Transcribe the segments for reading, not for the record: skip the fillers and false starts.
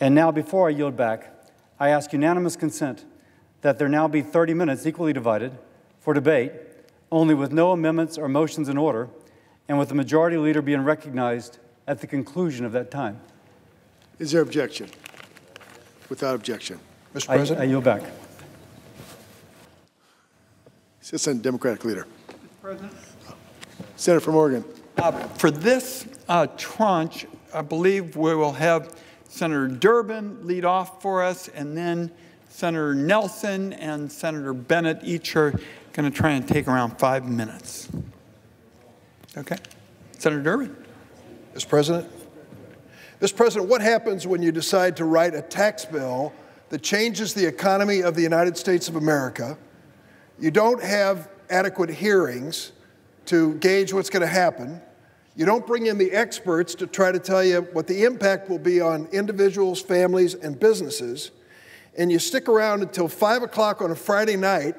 And now, before I yield back, I ask unanimous consent that there now be 30 minutes equally divided for debate, only with no amendments or motions in order, and with the majority leader being recognized at the conclusion of that time. Is there objection? Without objection. Mr. President? I yield back. Assistant Democratic Leader. Mr. President? Senator from Oregon. For this tranche, I believe we will have Senator Durbin lead off for us, and then Senator Nelson and Senator Bennett each are going to try and take around 5 minutes. Okay? Senator Durbin. Mr. President? Mr. President, what happens when you decide to write a tax bill that changes the economy of the United States of America? You don't have adequate hearings to gauge what's going to happen. You don't bring in the experts to try to tell you what the impact will be on individuals, families, and businesses. And you stick around until 5 o'clock on a Friday night,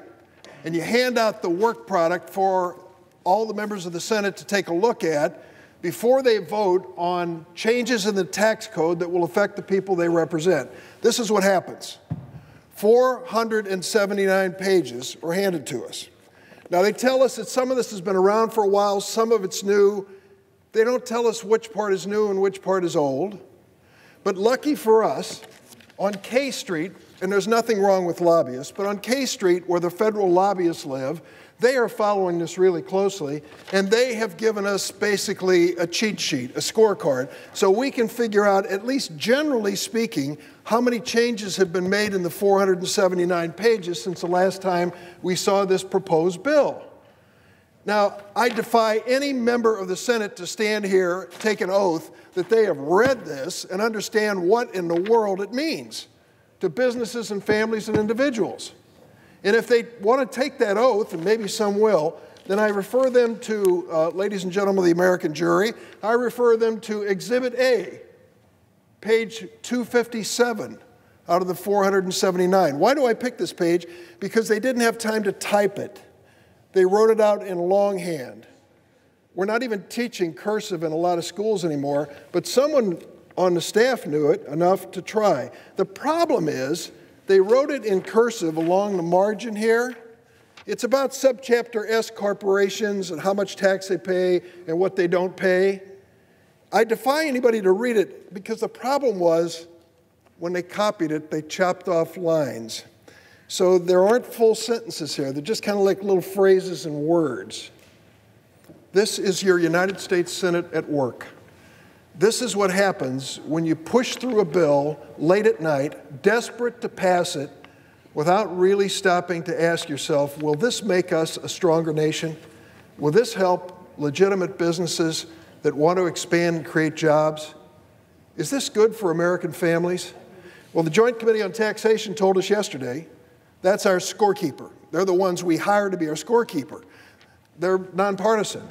and you hand out the work product for all the members of the Senate to take a look at before they vote on changes in the tax code that will affect the people they represent. This is what happens. 479 pages were handed to us. Now, they tell us that some of this has been around for a while, some of it's new. They don't tell us which part is new and which part is old. But lucky for us, on K Street, and there's nothing wrong with lobbyists, but on K Street, where the federal lobbyists live, they are following this really closely, and they have given us basically a cheat sheet, a scorecard, so we can figure out, at least generally speaking, how many changes have been made in the 479 pages since the last time we saw this proposed bill. Now, I defy any member of the Senate to stand here, take an oath that they have read this and understand what in the world it means to businesses and families and individuals. And if they want to take that oath, and maybe some will, then I refer them to, ladies and gentlemen of the American jury, I refer them to Exhibit A, page 257 out of the 479. Why do I pick this page? Because they didn't have time to type it. They wrote it out in longhand. We're not even teaching cursive in a lot of schools anymore, but someone on the staff knew it enough to try. The problem is, they wrote it in cursive along the margin here. It's about subchapter S corporations and how much tax they pay and what they don't pay. I defy anybody to read it because the problem was when they copied it, they chopped off lines. So there aren't full sentences here. They're just kind of like little phrases and words. This is your United States Senate at work. This is what happens when you push through a bill late at night, desperate to pass it, without really stopping to ask yourself, will this make us a stronger nation? Will this help legitimate businesses that want to expand and create jobs? Is this good for American families? Well, the Joint Committee on Taxation told us yesterday, that's our scorekeeper. They're the ones we hire to be our scorekeeper. They're nonpartisan.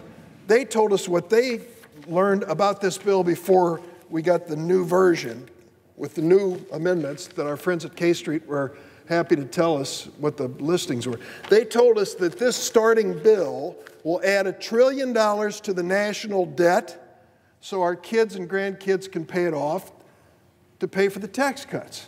They told us what they learned about this bill before we got the new version with the new amendments that our friends at K Street were happy to tell us what the listings were. They told us that this starting bill will add $1 trillion to the national debt so our kids and grandkids can pay it off to pay for the tax cuts.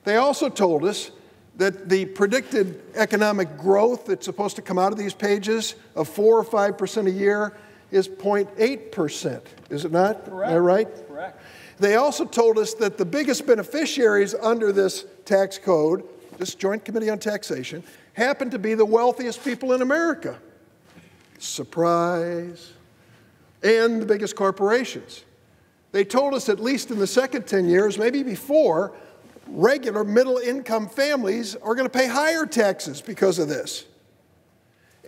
They also told us that the predicted economic growth that's supposed to come out of these pages of 4 or 5% a year is 0.8%, is it not? Correct. Am I right? Correct. They also told us that the biggest beneficiaries under this tax code, this Joint Committee on Taxation, happen to be the wealthiest people in America. Surprise. And the biggest corporations. They told us at least in the second 10 years, maybe before, regular middle-income families are going to pay higher taxes because of this.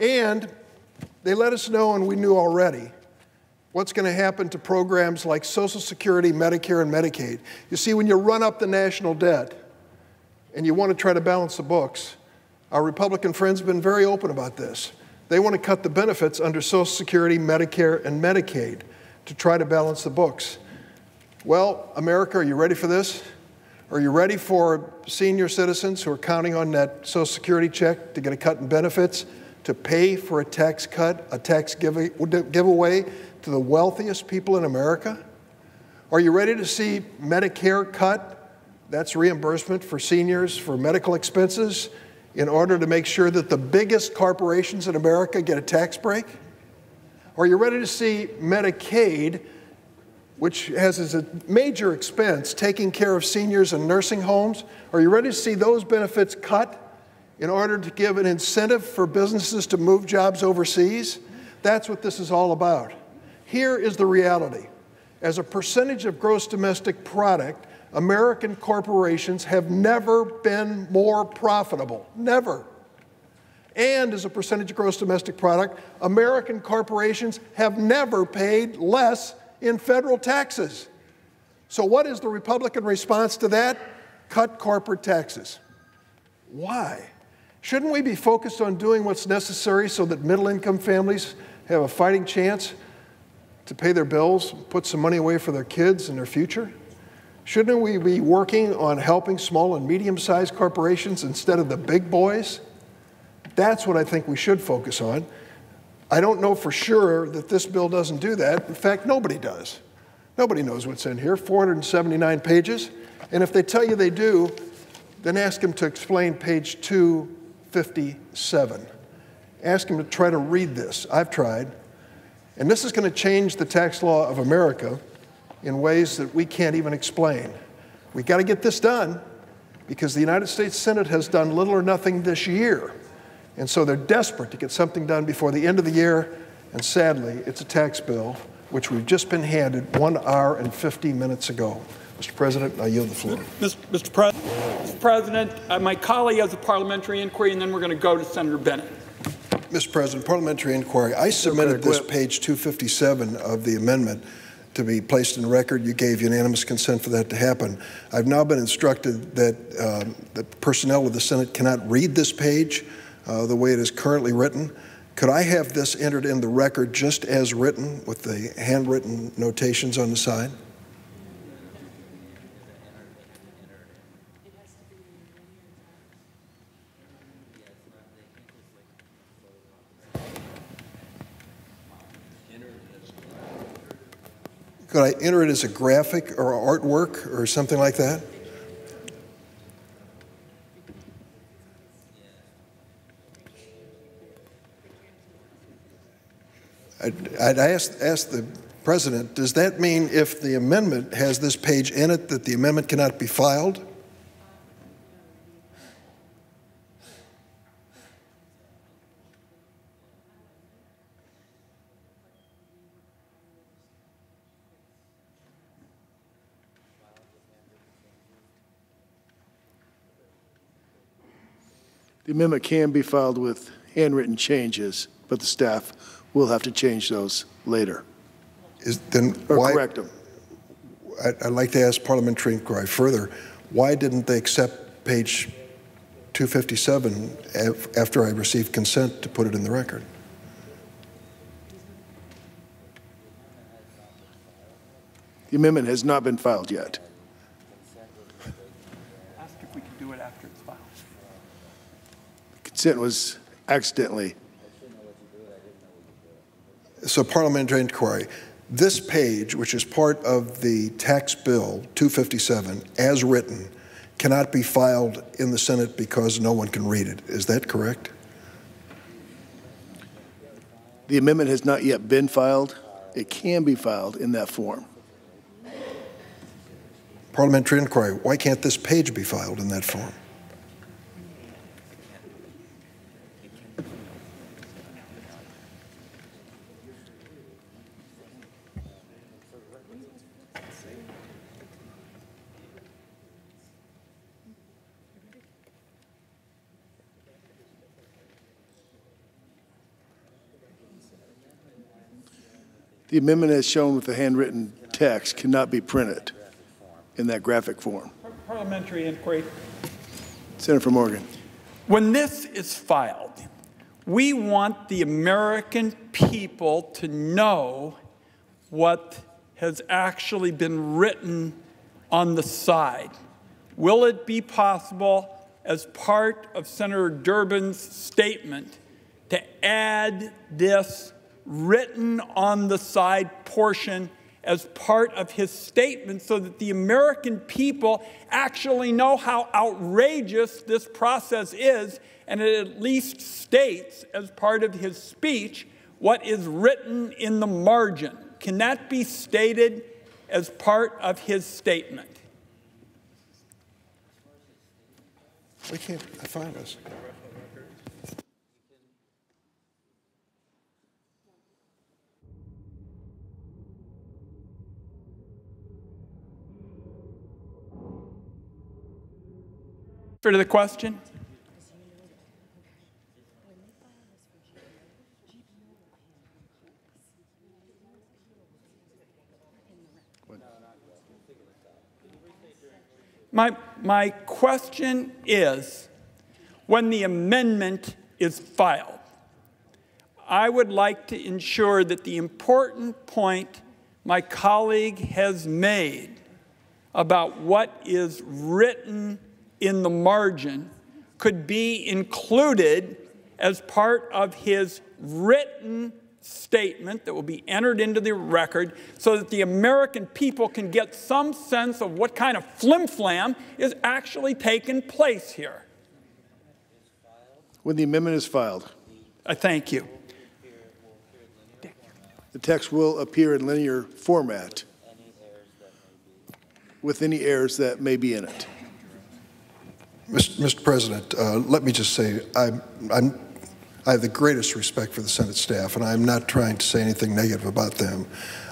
And they let us know, and we knew already, what's going to happen to programs like Social Security, Medicare, and Medicaid. You see, when you run up the national debt and you want to try to balance the books, our Republican friends have been very open about this. They want to cut the benefits under Social Security, Medicare, and Medicaid to try to balance the books. Well, America, are you ready for this? Are you ready for senior citizens who are counting on that Social Security check to get a cut in benefits to pay for a tax cut, a tax giveaway to the wealthiest people in America? Are you ready to see Medicare cut That's reimbursement for seniors for medical expenses in order to make sure that the biggest corporations in America get a tax break? Are you ready to see Medicaid, which has as a major expense taking care of seniors in nursing homes? Are you ready to see those benefits cut in order to give an incentive for businesses to move jobs overseas? That's what this is all about. Here is the reality. As a percentage of gross domestic product, American corporations have never been more profitable, never. And as a percentage of gross domestic product, American corporations have never paid less in federal taxes. So what is the Republican response to that? Cut corporate taxes. Why? Shouldn't we be focused on doing what's necessary so that middle-income families have a fighting chance to pay their bills, put some money away for their kids and their future? Shouldn't we be working on helping small and medium-sized corporations instead of the big boys? That's what I think we should focus on. I don't know for sure that this bill doesn't do that. In fact, nobody does. Nobody knows what's in here, 479 pages. And if they tell you they do, then ask them to explain page 257. Ask them to try to read this. I've tried. And this is going to change the tax law of America in ways that we can't even explain. We've got to get this done because the United States Senate has done little or nothing this year. And so they're desperate to get something done before the end of the year. And sadly, it's a tax bill, which we've just been handed 1 hour and 50 minutes ago. Mr. President, I yield the floor. Mr. President, my colleague has a parliamentary inquiry, and then we're going to go to Senator Bennett. Mr. President, parliamentary inquiry. I submitted this page 257 of the amendment to be placed in the record. You gave unanimous consent for that to happen. I've now been instructed that the personnel of the Senate cannot read this page the way it is currently written. Could I have this entered in the record just as written with the handwritten notations on the side? Could I enter it as a graphic or artwork or something like that? I'd ask the President, does that mean if the amendment has this page in it that the amendment cannot be filed? The amendment can be filed with handwritten changes, but the staff will have to change those later. Correct them. I'd like to ask parliamentary inquiry further. Why didn't they accept page 257 after I received consent to put it in the record? The amendment has not been filed yet. Ask if we can do it after it's filed. Consent was accidentally. So parliamentary inquiry. This page, which is part of the tax bill 257, as written, cannot be filed in the Senate because no one can read it. Is that correct? The amendment has not yet been filed. It can be filed in that form. Parliamentary inquiry. Why can't this page be filed in that form? The amendment as shown with the handwritten text cannot be printed in that graphic form. Parliamentary inquiry. Senator Morgan. When this is filed, we want the American people to know what has actually been written on the side. Will it be possible, as part of Senator Durbin's statement, to add this written on the side portion as part of his statement so that the American people actually know how outrageous this process is, and it at least states as part of his speech what is written in the margin. Can that be stated as part of his statement? We can't find us. For the question? My question is, when the amendment is filed, I would like to ensure that the important point my colleague has made about what is written in the margin could be included as part of his written statement that will be entered into the record so that the American people can get some sense of what kind of flim-flam is actually taking place here. When the amendment is filed, Thank you. the text will appear in linear format with any errors that may be in it. Mr. President, let me just say I have the greatest respect for the Senate staff, and I'm not trying to say anything negative about them.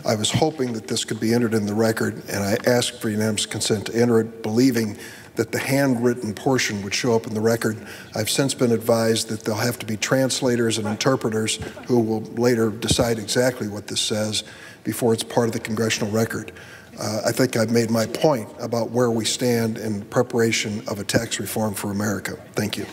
I was hoping that this could be entered in the record, and I asked for unanimous consent to enter it, believing that the handwritten portion would show up in the record. I've since been advised that there'll have to be translators and interpreters who will later decide exactly what this says before it's part of the congressional record. I think I've made my point about where we stand in preparation of a tax reform for America. Thank you.